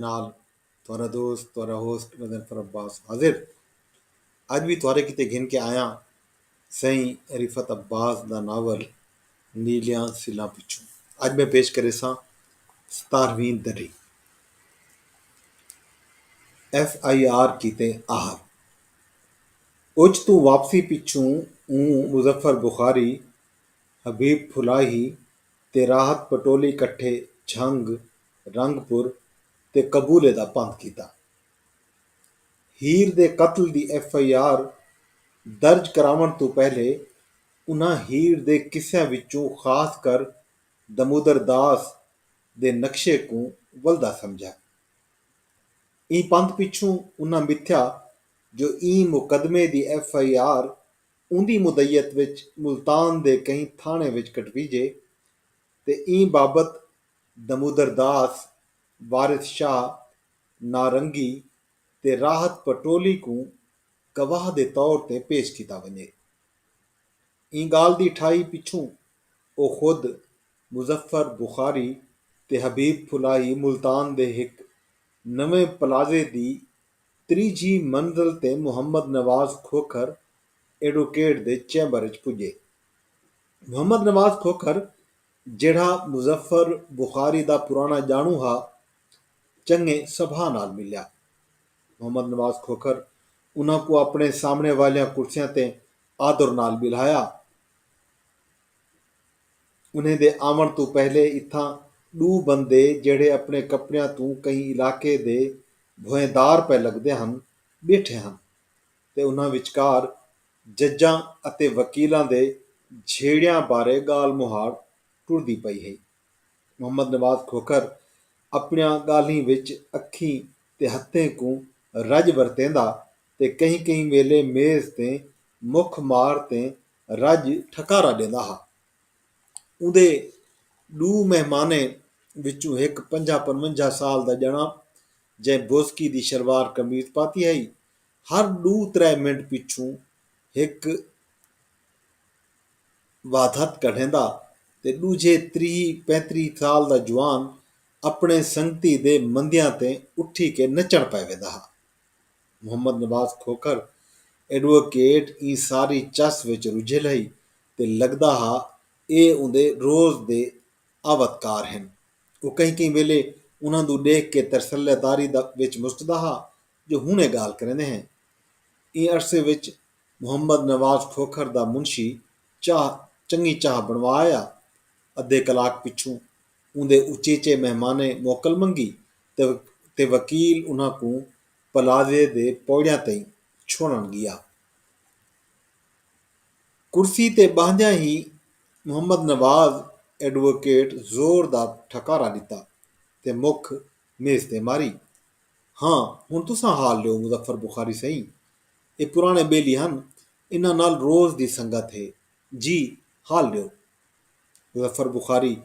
ਨਾਲ ਤੁਹਾਡਾ ਦੋਸਤ ਤੁਹਾਡਾ ਹੋਸਟ ਮਜ਼ਫਰ ਅब्बास ਹਾਜ਼ਰ। ਅੱਜ ਵੀ ਤੁਹਾਡੇ ਕਿਤੇ ਗਿਣ ਕੇ ਆਇਆ ਸਹੀ ਰਿਫਤ अब्बास ਦਾ ਨਾਵਲ ਨੀਲੀਆਂ ਸਿਲਾਂ ਪਿੱਛੋਂ। ਅੱਜ ਮੈਂ ਪੇਸ਼ ਕਰੇ ਸਾਂ 17ਵੀਂ ਦਰੀ। FIR ਕੀਤੇ ਆਹਰ ਉੱਚ ਤੂੰ ਵਾਪਸੀ ਪਿੱਛੋਂ ਮੁਜ਼ੱਫਰ ਬੁਖਾਰੀ ਹਬੀਬ ਫੁਲਾਹੀ ਤੇ ਰਾਹਤ ਪਟੋਲੀ ਇਕੱਠੇ ਝੰਗ ਰੰਗਪੁਰ ਤੇ ਕਬੂਲੇ ਦਾ ਪੰਥ ਕੀਤਾ। ਹੀਰ ਦੇ ਕਤਲ ਦੀ FIR ਦਰਜ ਕਰਾਉਣ ਤੋਂ ਪਹਿਲੇ ਉਨ੍ਹਾਂ ਹੀਰ ਦੇ ਕਿੱਸਿਆਂ ਵਿੱਚੋਂ ਖਾਸ ਕਰ ਦਮੋਦਰ ਦਾਸ ਦੇ ਨਕਸ਼ੇ ਨੂੰ ਵਲਦਾ ਸਮਝਿਆ। ਇਹ ਪੰਥ ਪਿੱਛੋਂ ਉਨ੍ਹਾਂ ਮਿੱਥਿਆ ਜੋ ਇਹ ਮੁਕਦਮੇ ਦੀ FIR ਉਹਦੀ ਮੁਦਈਅਤ ਵਿੱਚ ਮੁਲਤਾਨ ਦੇ ਕਈ ਥਾਣੇ ਵਿੱਚ ਕਟਵੀਜੇ ਤੇ ਇਹ ਬਾਬਤ ਦਮੋਦਰ ਦਾਸ ਵਾਰਿਸ ਸ਼ਾਹ ਨਾਰੰਗੀ ਤੇ ਰਾਹਤ ਪਟੋਲੀ ਨੂੰ ਗਵਾਹ ਦੇ ਤੌਰ ਤੇ ਪੇਸ਼ ਕੀਤਾ ਵञे। ਇਹ ਗੱਲ ਦੀ ਠਾਈ ਪਿੱਛੋਂ ਉਹ ਖੁਦ ਮੁਜ਼ੱਫਰ ਬੁਖਾਰੀ ਤੇ ਹਬੀਬ ਫੁਲਾਹੀ ਮੁਲਤਾਨ ਦੇ ਇੱਕ ਨਵੇਂ ਪਲਾਜ਼ੇ ਦੀ ਤੀਜੀ ਮੰਜ਼ਲ ਤੇ ਮੁਹੰਮਦ ਨਵਾਜ਼ ਖੋਖਰ ਐਡਵੋਕੇਟ ਦੇ ਚੈਂਬਰ ਵਿੱਚ ਪੁੱਜੇ। ਮੁਹੰਮਦ ਨਵਾਜ਼ ਖੋਖਰ ਜਿਹੜਾ ਮੁਜ਼ੱਫਰ ਬੁਖਾਰੀ ਦਾ ਪੁਰਾਣਾ ਜਾਣੂ ਹਾ ਚੰਗੇ ਸਭਾ ਨਾਲ ਮਿਲਿਆ। ਮੁਹੰਮਦ ਨਵਾਜ਼ ਖੋਖਰ ਉਹਨਾਂ को ਆਪਣੇ ਸਾਹਮਣੇ ਵਾਲੀਆਂ ਕੁਰਸੀਆਂ ਤੇ ਆਦਰ ਨਾਲ ਬਿਠਾਇਆ। ਉਹਨਾਂ ਦੇ ਆਉਣ ਤੋਂ ਪਹਿਲੇ ਇੱਥਾਂ ਦੋ ਬੰਦੇ ਜਿਹੜੇ ਆਪਣੇ ਕੱਪੜਿਆਂ ਤੋਂ ਕਈ ਇਲਾਕੇ ਦੇ ਭੋਏਦਾਰ ਪੈ ਲੱਗਦੇ ਹਨ ਬੈਠੇ ਹਨ ਤੇ ਉਹਨਾਂ ਵਿਚਕਾਰ ਜੱਜਾਂ ਅਤੇ ਵਕੀਲਾਂ ਦੇ ਝੇੜਿਆਂ ਬਾਰੇ ਗਾਲ ਮੁਹਾਰ ਟੁਰਦੀ ਪਈ ਹੈ। ਮੁਹੰਮਦ ਨਵਾਜ਼ ਖੋਖਰ ਆਪਣੀਆਂ ਗਾਲੀਂ ਵਿੱਚ ਅੱਖੀਂ ਤੇ ਹੱਥਾਂ ਨੂੰ ਰੱਜ ਵਰਤੇਂਦਾ ਤੇ ਕਈ ਕਈ ਵੇਲੇ ਮੇਜ਼ ਤੇ ਮੁੱਖ ਮਾਰ ਤੇ ਰੱਜ ਠਕਾਰਾ ਦਿੰਦਾ ਹਾ। ਉਹਦੇ ਦੋ ਮਹਿਮਾਨੇ ਵਿੱਚੋਂ ਇੱਕ 55 ਸਾਲ ਦਾ ਜਣਾ ਜੈ ਬੋਸਕੀ ਦੀ ਸ਼ਲਵਾਰ ਕਮੀਜ਼ ਪਾਤੀ ਹੈ। ਹਰ 2-3 ਮਿੰਟ ਪਿੱਛੋਂ ਇੱਕ ਵਾਧਤ ਕਢੇਂਦਾ ਤੇ ਦੂਜੇ 30-35 ਸਾਲ ਦਾ ਜਵਾਨ ਆਪਣੇ ਸੰਗਤੀ ਦੇ ਮੰਦਿਆਂ ਤੇ ਉੱਠੀ ਕੇ ਨੱਚਣ ਪੈ ਵੇਂਦਾ ਹਾ। ਮੁਹੰਮਦ ਨਵਾਜ਼ ਖੋਖਰ ਐਡਵੋਕੇਟ ਇਹ ਸਾਰੀ ਚੱਸ ਵਿੱਚ ਰੁੱਝੇ ਲਈ ਤੇ ਲੱਗਦਾ ਹਾ ਇਹ ਉਹਦੇ ਰੋਜ਼ ਦੇ ਆਵਤਕਾਰ ਹਨ। ਉਹ ਕਈ ਵੇਲੇ ਉਹਨਾਂ ਨੂੰ ਦੇਖ ਕੇ ਤਰਸੱਲੇਦਾਰੀ ਵਿੱਚ ਮੁਸਕਦਾ ਹਾ ਜੋ ਹੁਣੇ ਗਾਲ ਕਰਨੇ ਹੈ। ਇਹ ਅਰਸੇ ਵਿੱਚ ਮੁਹੰਮਦ ਨਵਾਜ਼ ਖੋਖਰ ਦਾ ਮੁਨਸ਼ੀ ਚੰਗੀ ਚਾਹ ਬਣਵਾਇਆ। ਅੱਧੇ ਕਲਾਕ ਪਿੱਛੋਂ ਉਹਦੇ ਉਚੇਚੇ ਮਹਿਮਾਨੇ ਮੋਕਲ ਮੰਗੀ ਤੇ ਵਕੀਲ ਉਹਨਾਂ ਨੂੰ ਪਲਾਜ਼ੇ ਦੇ ਪੌੜਿਆਂ ਤੇ ਛੋੜਨ ਗਿਆ। ਕੁਰਸੀ ਤੇ ਬਹਿੰਦਿਆਂ ਹੀ ਮੁਹੰਮਦ ਨਵਾਜ਼ ਐਡਵੋਕੇਟ ਜ਼ੋਰਦਾਰ ਠਕਾਰਾ ਦਿੱਤਾ ਤੇ ਮੁੱਖ ਮੇਜ਼ ਤੇ ਮਾਰੀ। ਹਾਂ ਹੁਣ ਤੁਸਾਂ ਹਾਲ ਲਿਓ ਮੁਜ਼ੱਫਰ ਬੁਖਾਰੀ ਸਹੀ, ਇਹ ਪੁਰਾਣੇ ਬੇਲੀ ਹਨ, ਇਹਨਾਂ ਨਾਲ ਰੋਜ਼ ਦੀ ਸੰਗਤ ਹੈ ਜੀ, ਹਾਲ ਲਿਓ। ਮੁਜ਼ੱਫਰ ਬੁਖਾਰੀ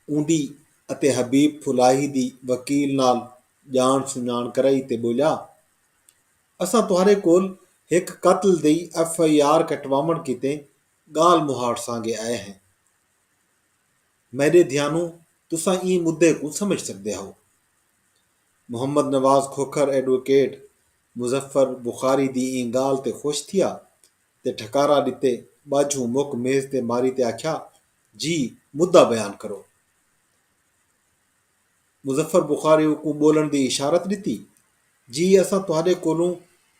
ਉਂਦੀ ਅਤੇ ਹਬੀਬ ਫੁਲਾਹੀ ਦੀ ਵਕੀਲ ਨਾਲ ਜਾਣ ਸੁਣਾਣ ਕਰਾਈ ਤੇ ਬੋਲਿਆ, ਅਸਾਂ ਤੁਹਾਡੇ ਕੋਲ ਇੱਕ ਕਤਲ ਦੀ FIR ਕਟਵਾਉਣ ਕੀਤੇ ਗਾਲ ਮੁਹਾਰ ਸਾਂਗੇ ਆਏ हैं। ਮੇਰੇ ਧਿਆਨੋਂ ਤੁਸਾਂ ਇਹ ਮੁੱਦੇ को ਸਮਝ ਸਕਦੇ ਹੋ। ਮੁਹੰਮਦ ਨਵਾਜ਼ ਖੋਖਰ ਐਡਵੋਕੇਟ ਮੁਜ਼ੱਫਰ ਬੁਖਾਰੀ ਦੀ ਇਹ ਗਾਲ ਤੇ ਖੁਸ਼ ਥਿਆ ਤੇ ਠਕਾਰਾ ਦਿੱਤੇ ਬਾਝੋਂ ਮੁੱਖ ਮੇਜ਼ ਤੇ ਮਾਰੀ ਤੇ ਆਖਿਆ, ਜੀ ਮੁੱਦਾ ਬਿਆਨ ਕਰੋ। ਮੁਜ਼ੱਫਰ ਬੁਖਾਰੀ को ਬੋਲਣ ਦੀ ਇਸ਼ਾਰਤ ਦਿੱਤੀ। ਜੀ ਅਸਾਂ ਤੁਹਾਡੇ ਕੋਲੋਂ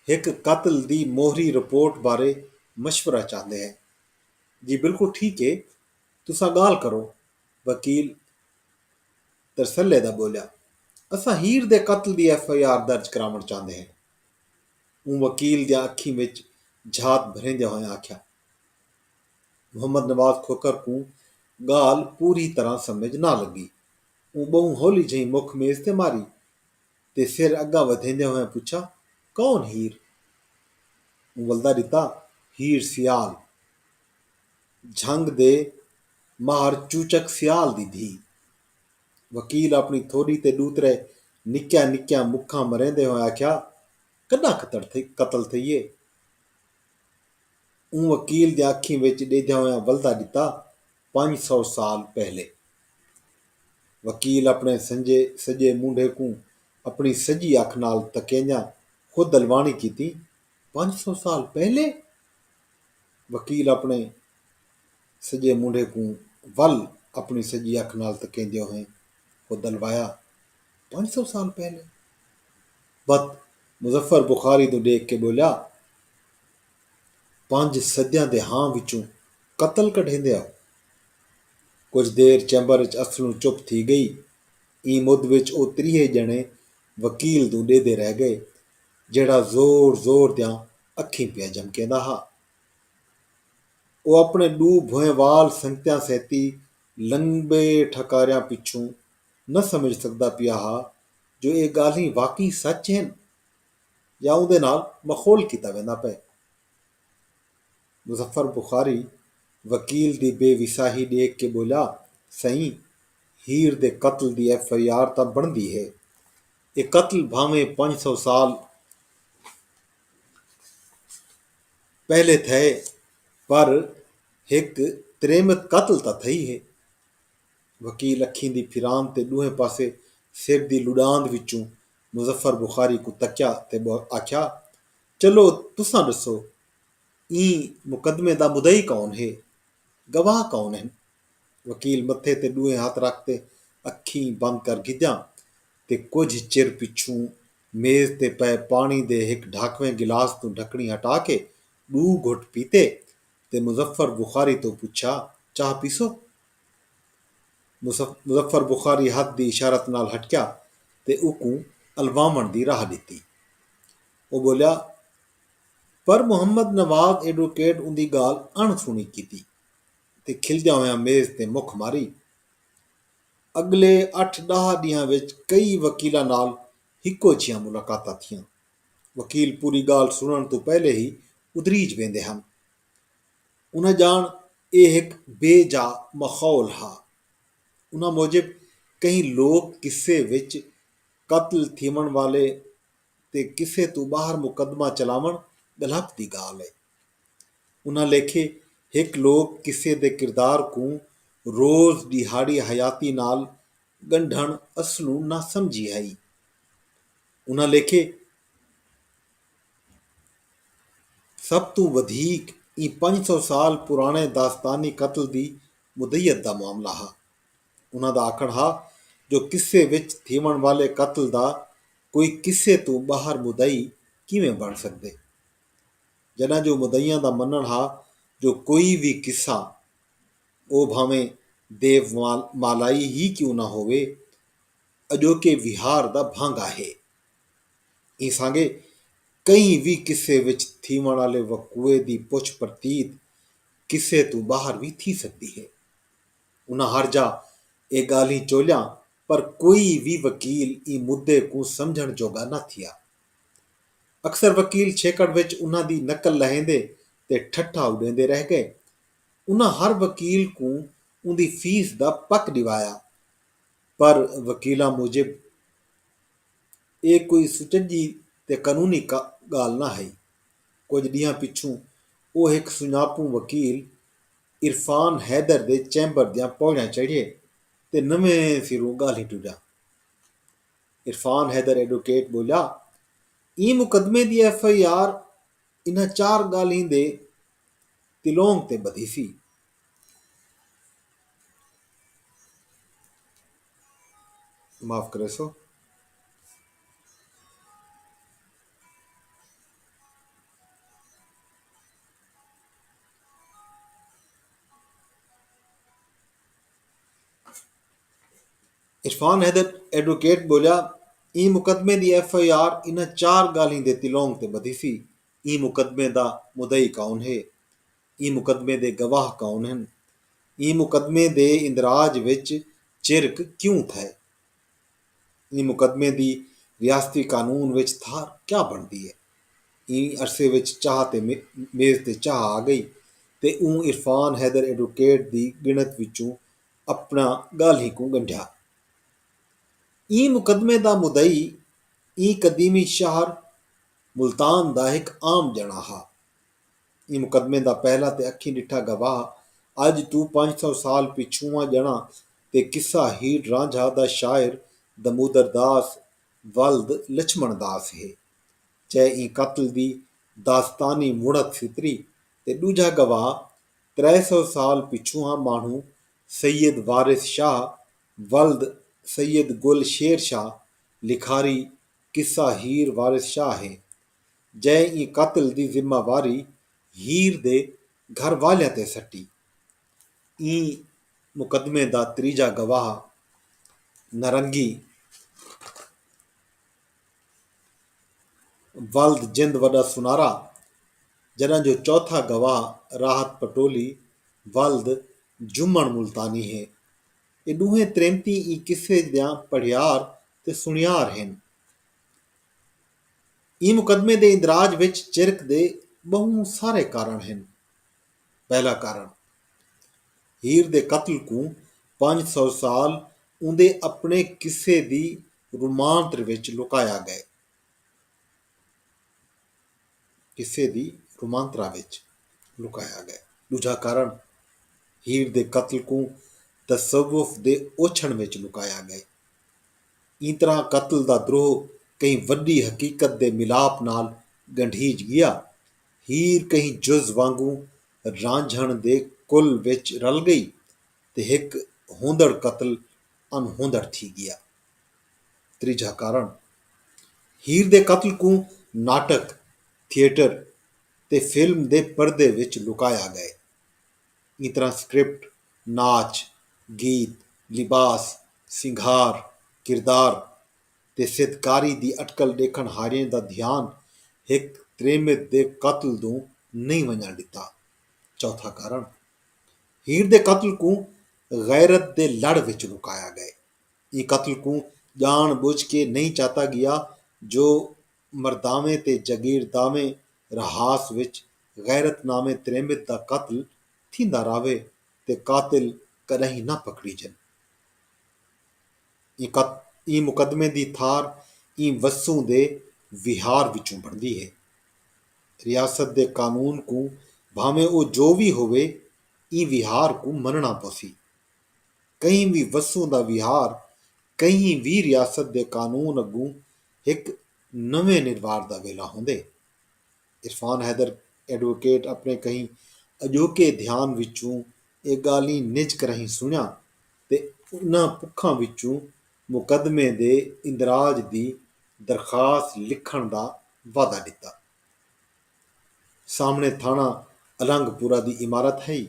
ਇੱਕ ਕਤਲ ਦੀ ਮੋਹਰੀ ਰਿਪੋਰਟ ਬਾਰੇ ਮਸ਼ਵਰਾ ਚਾਹੁੰਦੇ ਹਾਂ। ਜੀ ਬਿਲਕੁਲ ਠੀਕ ਹੈ, ਤੁਸਾਂ ਗਾਲ ਕਰੋ। ਵਕੀਲ ਤਰਸੱਲੇ ਦਾ ਬੋਲਿਆ, ਅਸਾਂ ਹੀਰ ਦੇ ਕਤਲ ਦੀ FIR ਦਰਜ ਕਰਾਉਣ ਚਾਹੁੰਦੇ ਹਾਂ। ਉਹ ਵਕੀਲ ਦੀਆਂ ਅੱਖੀਂ ਵਿੱਚ ਝਾਤ ਭਰਿੰਦਿਆਂ ਹੋਇਆਂ ਆਖਿਆ। ਮੁਹੰਮਦ ਨਵਾਜ਼ ਖੋਖਰ ਨੂੰ ਗਾਲ ਪੂਰੀ ਤਰ੍ਹਾਂ ਸਮਝ ਨਾ ਲੱਗੀ। ਉਹ ਬਹੁ ਹੌਲੀ ਜਿਹੀ ਮੁੱਖ ਮੇਜ਼ ਤੇ ਮਾਰੀ ਤੇ ਸਿਰ ਅੱਗਾ ਵਧੇਂਦਿਆਂ ਹੋਇਆਂ ਪੁੱਛਾ, ਕੌਣ ਹੀਰ? ਉਹ ਵਲਦਾ ਦਿੱਤਾ, ਹੀਰ ਸਿਆਲ, ਝੰਗ ਦੇ ਮਾਹਰ ਚੂਚਕ ਸਿਆਲ ਦੀ ਧੀ। ਵਕੀਲ ਆਪਣੀ ਥੋੜੀ ਤੇ ਦੂਤਰੇ ਨਿੱਕਿਆਂ ਨਿੱਕਿਆਂ ਮੁੱਖਾਂ ਮਰੇਂਦੇ ਹੋਏ ਆਖਿਆ, ਕਦਾਂ ਕਤਲ ਥਈਏ? ਉਹ ਵਕੀਲ ਦੀਆਂ ਅੱਖੀਂ ਵਿੱਚ ਡੇਦਿਆਂ ਹੋਇਆਂ ਵਲਦਾ ਦਿੱਤਾ, 500 ਸਾਲ ਪਹਿਲੇ। ਵਕੀਲ ਆਪਣੇ ਸੱਜੇ ਮੂੰਢੇ ਨੂੰ ਆਪਣੀ ਸੱਜੀ ਅੱਖ ਨਾਲ ਤਕੇਂਦਿਆਂ ਖੁਦ ਦਲਵਾਣੀ ਕੀਤੀ। 500 ਸਾਲ ਪਹਿਲੇ? ਵਕੀਲ ਆਪਣੇ ਸੱਜੇ ਮੁੰਡੇ ਕੋ ਵੱਲ ਆਪਣੀ ਸੱਜੀ ਅੱਖ ਨਾਲ ਤਕੇਂਦੇ ਹੋਏ ਖੁਦ ਦਲਵਾਇਆ। 500 ਸਾਲ ਪਹਿਲੇ? ਬਤ ਮੁਜ਼ੱਫਰ ਬੁਖਾਰੀ ਤੋਂ ਦੇਖ ਕੇ ਬੋਲਿਆ, 5 ਸਦੀਆਂ ਦੇ ਹਾਂ ਵਿੱਚੋਂ ਕਤਲ ਕਢੇਂਦੇ ਆ। ਕੁਝ ਦੇਰ ਚੈਂਬਰ ਵਿੱਚ ਅਸਲੋਂ ਚੁੱਪ ਥੀ ਗਈ। ਈ ਮੁੱਦ ਵਿੱਚ ਉਹ 30 ਜਣੇ ਵਕੀਲ ਤੋਂ ਡੇਦੇ ਰਹਿ ਗਏ, ਜਿਹੜਾ ਜ਼ੋਰ ਜ਼ੋਰ ਦਿਆਂ ਅੱਖੀਂ ਪਿਆ ਜਮਕੇਂਦਾ ਹਾ। ਉਹ ਆਪਣੇ ਡੂ ਭੋਏ ਵਾਲ ਸੰਗਤਿਆਂ ਸਹਿਤੀ ਲੰਬੇ ਠਕਾਰਿਆਂ ਪਿੱਛੋਂ न ਸਮਝ ਸਕਦਾ ਪਿਆ ਹਾ ਜੋ ਇਹ ਗਾਲੀਂ ਵਾਕਈ ਸੱਚ ਹਨ ਜਾਂ ਉਹਦੇ ਨਾਲ ਮਖੌਲ ਕੀਤਾ ਵੈਂਦਾ ਪਏ। ਮੁਜ਼ੱਫਰ ਬੁਖਾਰੀ ਵਕੀਲ ਦੀ ਬੇਵਿਸਾਹੀ ਦੇਖ ਕੇ ਬੋਲਿਆ, ਸਹੀ ਹੀਰ ਦੇ ਕਤਲ ਦੀ FIR ਤਾਂ ਬਣਦੀ ਹੈ। ਇਹ ਕਤਲ ਭਾਵੇਂ 500 ਸਾਲ ਪਹਿਲੇ ਥੇ, ਪਰ ਇੱਕ ਤ੍ਰੇਮਤ ਕਤਲ ਤਾਂ ਥਈ ਹੈ। ਵਕੀਲ ਅੱਖੀਂ ਦੀ ਫਿਰਾਨ ਤੇ ਦੂਹੇ ਪਾਸੇ ਸਿਰ ਦੀ ਲੁਡਾਂਦ ਵਿੱਚੋਂ ਮੁਜ਼ੱਫਰ ਬੁਖਾਰੀ ਕੋ ਤੱਕਿਆ ਤੇ ਆਖਿਆ, ਚਲੋ ਤੁਸਾਂ ਦੱਸੋ, ई ਮੁਕੱਦਮੇ ਦਾ ਮੁਦਈ ਕੌਣ ਹੈ? ਗਵਾਹ ਕੌਣ ਹਨ? ਵਕੀਲ ਮੱਥੇ ਤੇ ਦੂਹੇ ਹੱਥ ਰੱਖਤੇ ਅੱਖੀਂ ਬੰਦ ਕਰ ਗਿੱਧਿਆਂ ਤੇ ਕੁਝ ਚਿਰ ਪਿੱਛੋਂ ਮੇਜ਼ ਤੇ ਪਏ ਪਾਣੀ ਦੇ ਇੱਕ ਢਾਕਵੇਂ ਗਿਲਾਸ ਤੋਂ ਢੱਕਣੀ ਹਟਾ ਕੇ 2 ਘੁੱਟ ਪੀਤੇ ਤੇ ਮੁਜ਼ੱਫਰ ਬੁਖਾਰੀ ਤੋਂ ਪੁੱਛਾ, ਚਾਹ ਪੀਸੋ? ਮੁਜ਼ੱਫਰ ਬੁਖਾਰੀ ਹੱਥ ਦੀ ਇਸ਼ਾਰਤ ਨਾਲ ਹਟਕਿਆ ਤੇ ਉਕੂ ਅਲਵਾਮਣ ਦੀ ਰਾਹ ਦਿੱਤੀ। ਉਹ ਬੋਲਿਆ, ਪਰ ਮੁਹੰਮਦ ਨਵਾਜ਼ ਐਡਵੋਕੇਟ ਉਹਦੀ ਗਾਲ ਅਣਸੁਣੀ ਕੀਤੀ ਤੇ ਖਿਲਦਿਆਂ ਹੋਇਆਂ ਮੇਜ਼ ਤੇ ਮੁੱਖ ਮਾਰੀ। ਅਗਲੇ 8-10 ਦਿਨਾਂ ਵਿੱਚ ਕਈ ਵਕੀਲਾਂ ਨਾਲ ਇੱਕੋ ਜਿਹੀਆਂ ਮੁਲਾਕਾਤਾਂ ਥੀਆਂ। ਵਕੀਲ ਪੂਰੀ ਗੱਲ ਸੁਣਨ ਤੋਂ ਪਹਿਲੇ ਹੀ ਉਦਰੀਜ ਵੇਂਦੇ ਹਨ। ਉਹਨਾਂ ਜਾਣ ਇਹ ਇੱਕ ਬੇਜਾ ਮਖੌਲ ਹਾ। ਉਹਨਾਂ ਮੁਜਬ ਕਈ ਲੋਕ ਕਿਸੇ ਵਿੱਚ ਕਤਲ ਥੀਵਣ ਵਾਲੇ ਤੇ ਕਿਸੇ ਤੋਂ ਬਾਹਰ ਮੁਕੱਦਮਾ ਚਲਾਵਣ ਗਲਤ ਦੀ ਗਾਲ ਹੈ। ਉਹਨਾਂ ਲੇਖੇ ਇੱਕ ਲੋਕ ਕਿਸੇ ਦੇ ਕਿਰਦਾਰ ਨੂੰ ਰੋਜ਼ ਦਿਹਾੜੀ ਹਯਾਤੀ ਨਾਲ ਗੰਢਣ ਅਸਲੋਂ ਨਾ ਸਮਝੀ ਹੈ। ਉਹਨਾਂ ਲੇਖੇ ਸਭ ਤੋਂ ਵਧੀਕ ਇਹ 500 ਸਾਲ ਪੁਰਾਣੇ ਦਾਸਤਾਨੀ ਕਤਲ ਦੀ ਮੁਦਈਅਤ ਦਾ ਮਾਮਲਾ ਹਾ। ਉਹਨਾਂ ਦਾ ਆਖਣ ਹਾ ਜੋ ਕਿਸੇ ਵਿੱਚ ਥੀਵਣ ਵਾਲੇ ਕਤਲ ਦਾ ਕੋਈ ਕਿਸੇ ਤੋਂ ਬਾਹਰ ਮੁਦਈ ਕਿਵੇਂ ਬਣ ਸਕਦੇ। ਜਨਾਂ ਜੋ ਮੁਦਈਆਂ ਦਾ ਮੰਨਣ ਹਾ ਜੋ ਕੋਈ ਵੀ ਕਿੱਸਾ ਉਹ ਭਾਵੇਂ ਦੇਵ ਮਾਲਾਈ ਹੀ ਕਿਉਂ ਨਾ ਹੋਵੇ ਅਜੋਕੇ ਵਿਹਾਰ ਦਾ ਭਾਂਗਾ ਹੈ। ਇਹ ਸਾਂਗੇ ਕਈ ਵੀ ਕਿਸੇ ਵਿੱਚ ਥੀਵਣ ਵਾਲੇ ਵਕੂਏ ਦੀ ਪੁੱਛ ਪ੍ਰਤੀਤ ਕਿਸੇ ਤੋਂ ਬਾਹਰ ਵੀ ਥੀ ਸਕਦੀ ਹੈ। ਉਹਨਾਂ ਹਰ ਜਾ ਇਹ ਗਾਲੀ ਚੋਲਿਆ, ਪਰ ਕੋਈ ਵੀ ਵਕੀਲ ਇਹ ਮੁੱਦੇ ਨੂੰ ਸਮਝਣ ਜੋਗਾ ਨਾ ਥਿਆ। ਅਕਸਰ ਵਕੀਲ ਛੇਕੜ ਵਿੱਚ ਉਹਨਾਂ ਦੀ ਨਕਲ ਲਹਿੰਦੇ ਤੇ ਠੱਠਾ ਉਡੇਂਦੇ ਰਹਿ ਗਏ। ਉਹਨਾਂ ਹਰ ਵਕੀਲ ਨੂੰ ਉਹਦੀ ਫੀਸ ਦਾ ਪੱਕ ਦਿਵਾਇਆ, ਪਰ ਵਕੀਲਾਂ ਮੁਜਬ ਇਹ ਕੋਈ ਸੁਚੱਜੀ ਤੇ ਕਾਨੂੰਨੀ ਗੱਲ ਨਾ ਹੈ। ਕੁਝ ਦਿਨਾਂ ਪਿੱਛੋਂ ਉਹ ਇੱਕ ਸੁਝਾਪੂ ਵਕੀਲ ਇਰਫਾਨ ਹੈਦਰ ਦੇ ਚੈਂਬਰ ਦੀਆਂ ਪੌੜੀਆਂ ਚੜ੍ਹੇ ਤੇ ਨਵੇਂ ਸਿਰੋਂ ਗਾਲੀ ਟੁੱਟਾ। ਇਰਫਾਨ ਹੈਦਰ ਐਡਵੋਕੇਟ ਬੋਲਿਆ, ਇਹ ਮੁਕੱਦਮੇ ਦੀ FIR ਇਹਨਾਂ 4 ਗਾਲੀਂ ਦੇ ਤਿਲੋਂਗ ਤੇ ਬੱਧੀ ਸੀ। ਮਾਫ करे सो। इरफान हैदर एडवोकेट बोलिया, ई मुकदमे दी FIR इन्हां 4 गालीं दे तिलोंग ते बधी सी। ई मुकदमे दा मुदई कौन है? ई मुकदमे दे गवाह कौन हैं? ई मुकदमे दे इंदराज विच चिरक क्यों थे? ई मुकदमे दी रियासती कानून विच थार क्या बनती है? ई अरसे विच चाह ते मेज़ ते चाह आ गई ते इरफान हैदर एडवोकेट दी गिणत विचों अपना गाली को गंढिया। ई मुकदमे दा मुदई ई कदीमी शहर मुल्तान दा एक आम जना हा। ई मुकदमे दा पहला ते अखीं डिठा गवाह अज तू 500 साल पिछुआ जना ते किस्सा हीर रांझा दा शायर दमोदर दास वल्द लक्ष्मण दास है। चए ई कत्ल दी दास्तानी मुड़त फितरी ते दूजा गवाह 300 साल पिछूहा माण्हू सैयद वारिस शाह वल्द सैयद गुल शेर शाह लिखारी किस्सा हीर वारिस शाह है। जै ई कत्ल दी जिम्मेवारी हीर दे घर वालियां ते सट्टी। ई मुकदमे दा त्रीजा गवाह नरंगी वल्द जिंद वॾा सुनारा, जॾहिं जो चौथा गवाह राहत पटोली वल्द जुम्मन मुल्तानी है। ਇਹ ਦੋਵੇਂ ਤ੍ਰੇਮਤੀ ई किस्से ਦਿਆਂ ਪੜਿਆਰ ਤੇ ਸੁਣਿਆਰ ਹਨ। ਇਹ ਮੁਕੱਦਮੇ ਦੇ ਇੰਦਰਾਜ ਵਿੱਚ ਚਿਰਕ ਦੇ ਬਹੁਤ ਸਾਰੇ ਕਾਰਨ ਹਨ। ਪਹਿਲਾ ਕਾਰਨ, ਹੀਰ ਦੇ ਕਤਲ ਨੂੰ 500 ਸਾਲ ਉਹਦੇ ਆਪਣੇ ਕਿੱਸੇ ਦੀ ਰੁਮਾਂਤਰ ਵਿੱਚ ਲੁਕਾਇਆ ਗਏ। ਕਿਸੇ ਦੀ ਰੁਮਾਂਤਰਾ ਵਿੱਚ ਲੁਕਾਇਆ ਗਿਆ। ਦੂਜਾ ਕਾਰਨ, ਹੀਰ ਦੇ ਕਤਲ ਨੂੰ ਤਸਵੁਫ ਦੇ ਓਛਣ ਵਿੱਚ ਲੁਕਾਇਆ ਗਿਆ। ਇਸ ਤਰ੍ਹਾਂ ਕਤਲ ਦਾ ਦਰੋਹ ਕਈ ਵੱਡੀ ਹਕੀਕਤ ਦੇ ਮਿਲਾਪ ਨਾਲ ਗੰਢੀਜ ਗਿਆ। ਹੀਰ ਕਈ ਜੁਜ਼ ਵਾਂਗੂ ਰਾਂਝਣ ਦੇ ਕੁੱਲ ਵਿੱਚ ਰਲ ਗਈ ਤੇ ਇੱਕ ਹੋਂਦੜ ਕਤਲ ਅਣਹੋਂਦੜ ਥੀ ਗਿਆ। ਤੀਜਾ ਕਾਰਨ, ਹੀਰ ਦੇ ਕਤਲ ਨੂੰ ਨਾਟਕ, ਥੀਏਟਰ ਤੇ ਫਿਲਮ ਦੇ ਪਰਦੇ ਵਿੱਚ ਲੁਕਾਇਆ ਗਏ। ਇਸ ਤਰ੍ਹਾਂ ਸਕ੍ਰਿਪਟ, ਨਾਚ, ਗੀਤ, ਲਿਬਾਸ, ਸਿੰਗਾਰ, ਕਿਰਦਾਰ ਤੇ ਸਿਦਕਾਰੀ ਦੀ ਅਟਕਲ ਦੇਖਣ ਹਾਰਿਆਂ ਦਾ ਧਿਆਨ ਇੱਕ ਤ੍ਰੇਮਿਤ ਦੇ ਕਤਲ ਤੋਂ ਨਹੀਂ ਵੰਝਣ ਦਿੱਤਾ। ਚੌਥਾ ਕਾਰਨ, ਹੀਰ ਦੇ ਕਤਲ ਨੂੰ ਗੈਰਤ ਦੇ ਲੜ ਵਿੱਚ ਲੁਕਾਇਆ ਗਏ। ਇਹ ਕਤਲ ਨੂੰ ਜਾਣ ਬੁੱਝ ਕੇ ਨਹੀਂ ਚਾਹਤਾ ਗਿਆ ਜੋ ਮਰਦਾਵੇਂ ਤੇ ਜਗੀਰਦਾਵੇਂ ਰਹਾਸ ਵਿੱਚ ਗੈਰਤਨਾਮੇ ਤ੍ਰੇਮਿਤ ਦਾ ਕਤਲ ਥੀਂਦਾ ਰਾਵੇ ਤੇ ਕਾਤਿਲ ਕਦਹੀਂ ਨਾ ਪਕੜੀਜਨ। ਇਹ ਮੁਕੱਦਮੇ ਦੀ ਥਾਰ ਇਹ ਵਸੂ ਦੇ ਵਿਹਾਰ ਵਿੱਚੋਂ ਬਣਦੀ ਹੈ। ਰਿਆਸਤ ਦੇ ਕਾਨੂੰਨ ਨੂੰ ਭਾਵੇਂ ਉਹ ਜੋ ਵੀ ਹੋਵੇ ਇਹ ਵਿਹਾਰ ਨੂੰ ਮੰਨਣਾ ਪੋਸੀ। ਕहीं ਵੀ ਵਸੂ ਦਾ ਵਿਹਾਰ ਕहीं ਵੀ ਰਿਆਸਤ ਦੇ ਕਾਨੂੰਨ ਅੱਗੋਂ ਇੱਕ ਨਵੇਂ ਨਿਰਵਾਰ ਦਾ ਵੇਲਾ ਹੁੰਦੇ। ਇਰਫਾਨ ਹੈਦਰ ਐਡਵੋਕੇਟ ਆਪਣੇ ਕਹੀਂ ਅਜੋਕੇ ਧਿਆਨ ਵਿੱਚੋਂ ਇਹ ਗਾਲੀ ਨਿੱਜ ਕਰਹੀਂ ਸੁਣਿਆ ਤੇ ਉਹਨਾਂ ਪੁੱਖਾਂ ਵਿੱਚੋਂ ਮੁਕੱਦਮੇ ਦੇ ਇੰਦਰਾਜ ਦੀ ਦਰਖਾਸਤ ਲਿਖਣ ਦਾ ਵਾਅਦਾ ਦਿੱਤਾ। ਸਾਹਮਣੇ ਥਾਣਾ ਅਲੰਗਪੁਰਾ ਦੀ ਇਮਾਰਤ ਹੈ।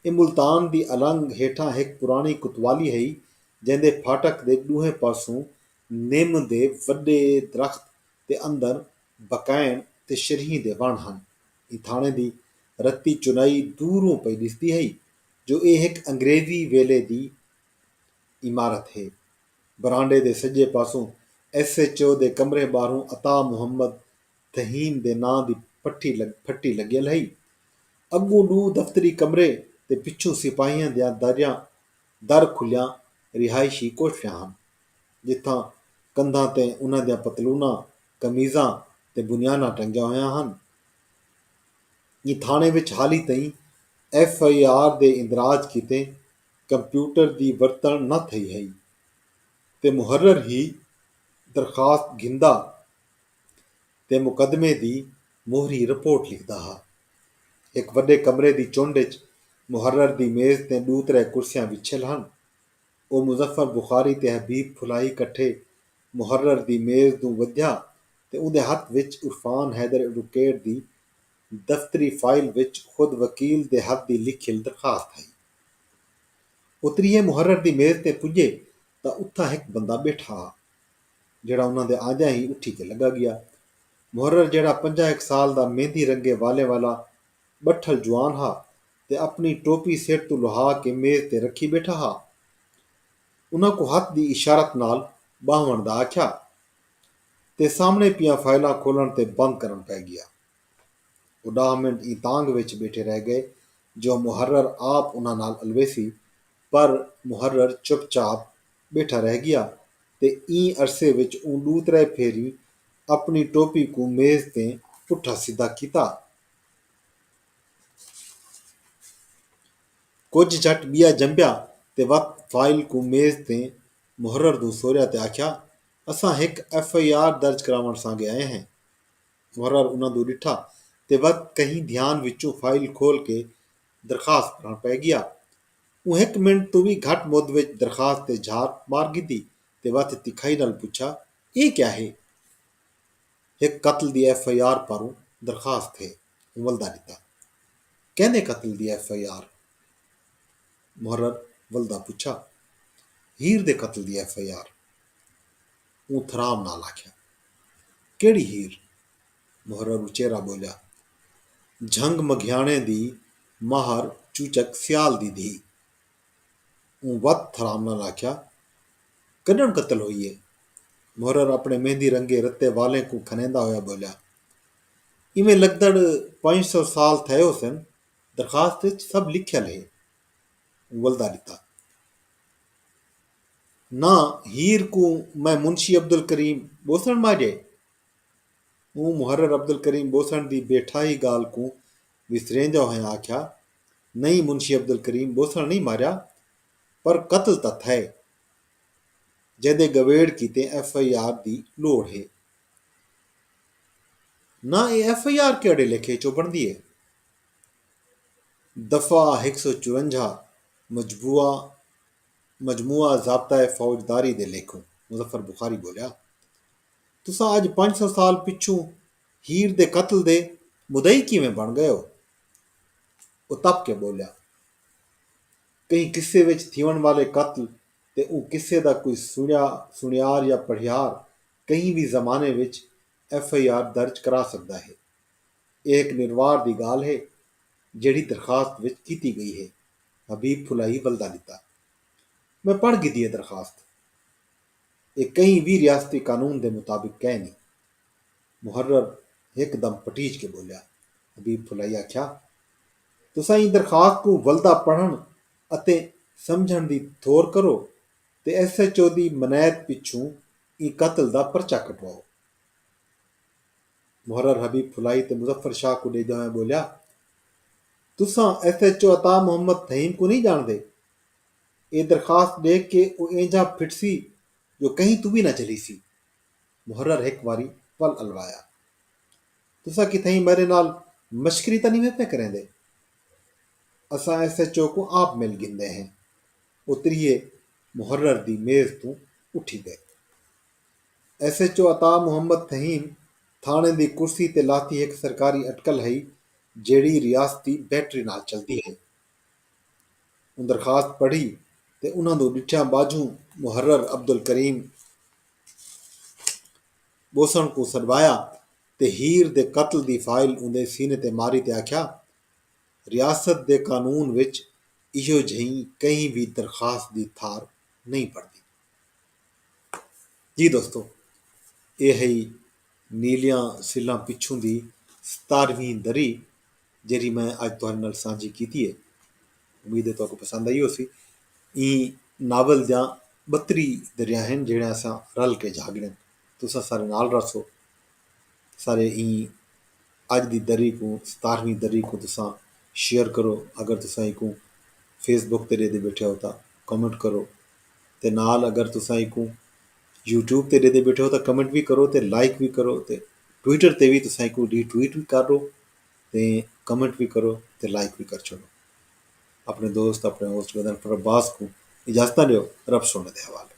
ਇਹ ਮੁਲਤਾਨ ਦੀ ਅਲੰਗ ਹੇਠਾਂ ਇੱਕ ਪੁਰਾਣੀ ਕੁਤਵਾਲੀ ਹੈ ਜਿਹਦੇ ਫਾਟਕ ਦੇ ਦੋਹੇ ਪਾਸੋਂ ਨਿੰਮ ਦੇ ਵੱਡੇ ਦਰਖਤ ਤੇ ਅੰਦਰ ਬਕੈਣ ਤੇ ਸ਼ਰੀਂ ਦੇ ਵਣ ਹਨ। ਇਹ ਥਾਣੇ ਦੀ ਰੱਤੀ ਚੁਨਾਈ ਦੂਰੋਂ ਪਈ ਦਿਸਦੀ ਹੈ ਜੋ ਇਹ ਇੱਕ ਅੰਗਰੇਜ਼ੀ ਵੇਲੇ ਦੀ ਇਮਾਰਤ ਹੈ। ਬਰਾਂਡੇ ਦੇ ਸੱਜੇ ਪਾਸੋਂ SHO ਦੇ ਕਮਰੇ ਬਾਹਰੋਂ ਅਤਾ ਮੁਹੰਮਦ ਤਹੀਮ ਦੇ ਨਾਂ ਦੀ ਫੱਟੀ ਲੱਗਿਆ ਹੈ। ਅੱਗੋਂ ਨੂੰ ਦਫ਼ਤਰੀ ਕਮਰੇ ਤੇ ਪਿੱਛੋਂ ਸਿਪਾਹੀਆਂ ਦੀਆਂ ਦਰ ਖੁੱਲਿਆਂ ਰਿਹਾਇਸ਼ੀ ਕੋਠੀਆਂ ਹਨ ਜਿੱਥਾਂ ਕੰਧਾਂ ਤੇ ਉਹਨਾਂ ਦੀਆਂ ਪਤਲੂਨਾਂ, ਕਮੀਜ਼ਾਂ ਤੇ ਬੁਨਿਆਨਾਂ ਟੰਗੀਆਂ ਹੋਈਆਂ ਹਨ। ਇਹ ਥਾਣੇ ਵਿੱਚ ਹਾਲੀ ਤਾਈਂ FIR ਦੇ ਇੰਦਰਾਜ ਕੀਤੇ ਕੰਪਿਊਟਰ ਦੀ ਵਰਤਣ ਨਾ ਥਈ ਹੈ ਤੇ ਮੁਹੱਰਰ ਹੀ ਦਰਖਾਸਤ ਗਿੰਦਾ ਤੇ ਮੁਕੱਦਮੇ ਦੀ ਮੋਹਰੀ ਰਿਪੋਰਟ ਲਿਖਦਾ ਹਾਂ। ਇੱਕ ਵੱਡੇ ਕਮਰੇ ਦੀ ਚੁੰਡ ਵਿੱਚ ਮੁਹੱਰਰ ਦੀ ਮੇਜ਼ ਤੇ ਦੋ-ਤਰੇ ਕੁਰਸੀਆਂ ਵਿਛਲ ਹਨ। ਉਹ ਮੁਜ਼ੱਫਰ ਬੁਖਾਰੀ ਤੇ ਹਬੀਬ ਫੁਲਾਹੀ ਇਕੱਠੇ ਮੁਹੱਰਰ ਦੀ ਮੇਜ਼ ਤੋਂ ਵਧਿਆ ਤੇ ਉਹਦੇ ਹੱਥ ਵਿੱਚ ਇਰਫਾਨ ਹੈਦਰ ਐਡਵੋਕੇਟ ਦੀ ਦਫ਼ਤਰੀ ਫਾਈਲ ਵਿੱਚ ਖੁਦ ਵਕੀਲ ਦੇ ਹੱਥ ਦੀ ਲਿਖੀ ਦਰਖਾਸਤ ਹੈ। ਉਤਰੀਏ ਮੁਹੱਰਰ ਦੀ ਮੇਜ਼ ਤੇ ਪੁੱਜੇ ਤਾਂ ਉੱਥਾ ਇੱਕ ਬੰਦਾ ਬੈਠਾ ਜਿਹੜਾ ਉਹਨਾਂ ਦੇ ਆਂਦਿਆਂ ਹੀ ਉੱਠੀ ਕੇ ਲੱਗਾ ਗਿਆ। ਮੁਹੱਰਰ ਜਿਹੜਾ 51 ਸਾਲ ਦਾ ਮਹਿੰਦੀ ਰੰਗੇ ਵਾਲੇ ਵਾਲਾ ਬੱਠਲ ਜਵਾਨ ਹਾ ਤੇ ਆਪਣੀ ਟੋਪੀ ਸਿਰ ਤੋਂ ਲੁਹਾ ਕੇ ਮੇਜ਼ ਤੇ ਰੱਖੀ ਬੈਠਾ ਹਾ। ਉਹਨਾਂ ਕੋ ਹੱਥ ਦੀ ਇਸ਼ਾਰਤ ਨਾਲ ਬਾਹਵਣ ਦਾ ਆਖਿਆ ਤੇ ਸਾਹਮਣੇ ਪਈਆਂ ਫਾਈਲਾਂ ਖੋਲ੍ਹਣ ਤੇ ਬੰਦ ਕਰਨ ਪੈ ਗਿਆ। ਉਹ 10 ਮਿੰਟ ਇਹ ਤਾਂਗ ਵਿੱਚ ਬੈਠੇ ਰਹਿ ਗਏ ਜੋ ਮੁਹੱਰਰ ਆਪ ਉਹਨਾਂ ਨਾਲ ਅਲਵੇਸੀ ਪਰ ਮੁਹੱਰਰ ਚੁੱਪਚਾਪ ਬੈਠਾ ਰਹਿ ਗਿਆ ਤੇ ਇਹ ਅਰਸੇ ਵਿੱਚ ਉਹ ਦੂਤਰੇ ਫੇਰੀ ਆਪਣੀ ਟੋਪੀ ਕੋ ਮੇਜ਼ ਤੇ ਪੁੱਠਾ ਸਿੱਧਾ ਕੀਤਾ। ਕੁਝ ਝਟ ਬੀਆ ਜੰਬਿਆ ਤੇ ਵਕਤ ਫਾਈਲ ਕੋ ਮੇਜ਼ ਤੇ ਮੁਹੱਰਰ ਨੂੰ ਸੋਰਿਆ ਤੇ ਆਖਿਆ असां हिकु FIR दर्ज करावण सां गए आए हैं। मुहर्रर उन्हां दो ॾिठा ते वक़्त कहीं ध्यान विचों फाइल खोल के दरखास्त पढ़ण पै गया। हूँ हिकु मिंट तू भी घट मुद विच दरखास्त ते झार मार गिदी ते वत तिखाई नाल पुछा, ये क्या है? एक कत्ल दी FIR पारूं दरखास्त है। वलदा दिता, कहने कत्ल दी FIR? मुहर्रर वलदा पूछा, हीर दे कत्ल दी FIR। ऊं थराम नाल आख्या, केड़ी हीर? मुहर्रर उचेरा बोलिया, झंग मघियाणे दी माहर चूचक सियाल दी धी। ऊं वत थराम नाल आख्या, कॾण कत्ल हुई है? मुहर्रर अपने मेहंदी रंगे रत्ते वालें को खनेंदा होया बोलिया, इवें लगदड़ 500 साल थयो सन, दरखास्त विच सब लिखियल है। वलदा दिता, ना हीर को मैं मुंशी अब्दुल करीम बोसण मारिए। हूँ मुहर्रर अब्दुल करीम बोसण दी बेठाई गाल को विसरेंदा होया आख्या, नहीं मुंशी अब्दुल करीम बोसण नहीं मारिया, पर कत्ल त थे, जदे गवेड़ कीते FIR दी लोड़ है। ना ये FIR केड़े लेखे चो बनदी है? दफ़ा 154 मजमुआ ज़ाब्ता फौजदारी दे लेखों। मुजफ्फर बुखारी बोलिया, तुसा अज 500 साल पिछू हीर दे कत्ल दे मुदई किवें बन गए हो? वो तप के बोलिया, कहीं किस्से विच थीवण वाले कत्ल ते ऊ किस्से दा कोई सुनियार या पढ़ियार कहीं भी जमाने विच FIR दर्ज करा सकदा है। यह एक निर्वार दी गाल है जेड़ी दरखास्त विच कीती गई है। हबीब फुलाई वलदा दिता, मैं पढ़ गिदी है दरखास्त, ये कहीं भी रियासती कानून दे मुताबिक कह नहीं। मुहर्रर एकदम पटीज के बोलिया। हबीब फुलाई आख्या, तुसा ई दरखास्त को वलदा पढ़न अते समझण दी थोर करो ते SHO दी मनैत पिछू ई कत्ल दा परचा कटवाओ। मुहर्रर हबीब फुलाई ते मुजफ्फर शाह को डेदा हुआ बोलिया, तुसा SHO अता मोहम्मद फहीम को नहीं जानदे? ये दरखास्त देख के वो एंजा फिटसी जो कहीं तू भी ना चली सी। मुहर्रर एक बारी पल अलवाया, तुसा कि थई मेरे नाल मश्करी तो नहीं पे करेंदे? असा SHO को आप मिल गिंदे हैं। उतरिए मुहर्रर दी मेज तू उठी गए। SHO अता मोहम्मद फहीम थाने दी कुर्सी ते लाती एक सरकारी अटकल है जेड़ी रियासती बैटरी नाल चलती है। उन दरखास्त पढ़ी ते उन्हां दो डिठिया बाजू मुहर्रर अब्दुल करीम बोसण को सडवाया ते हीर दे कत्ल दी फाइल उंदे सीने ते मारी ते आख्या, रियासत दे कानून विच इहो जही कहीं भी दरखास्त दी थार नहीं पड़ती। जी दोस्तों, ये है नीलियां सिल्लां पिछों दी 17वीं दरी जेरी मैं अज तुहाडे नाल सांझी कीती है। उम्मीद है तुहानू पसंद आई होसी। ई नावल दियां 32 दरिया हैं जेड़े असां रल के झागड़े। तुसां सारे नाल रसो, सारे ई अज दी दरी को 17वीं दरी को तुसां शेयर करो। अगर तुसां को फेसबुक ते दे बैठे हो तो कमेंट करो ते नाल अगर तुसां को यूट्यूब ते दे बैठे हो तो कमेंट भी करो ते लाइक भी करो ते ट्विटर ते भी तुसां को रीट्वीट भी करो ते कमेंट भी करो ते लाइक भी कर छोड़ो। अपने दोस्त अपने होस्ट गदन पर अब्बास को इजाजत दो। रब सोने दे हवाले।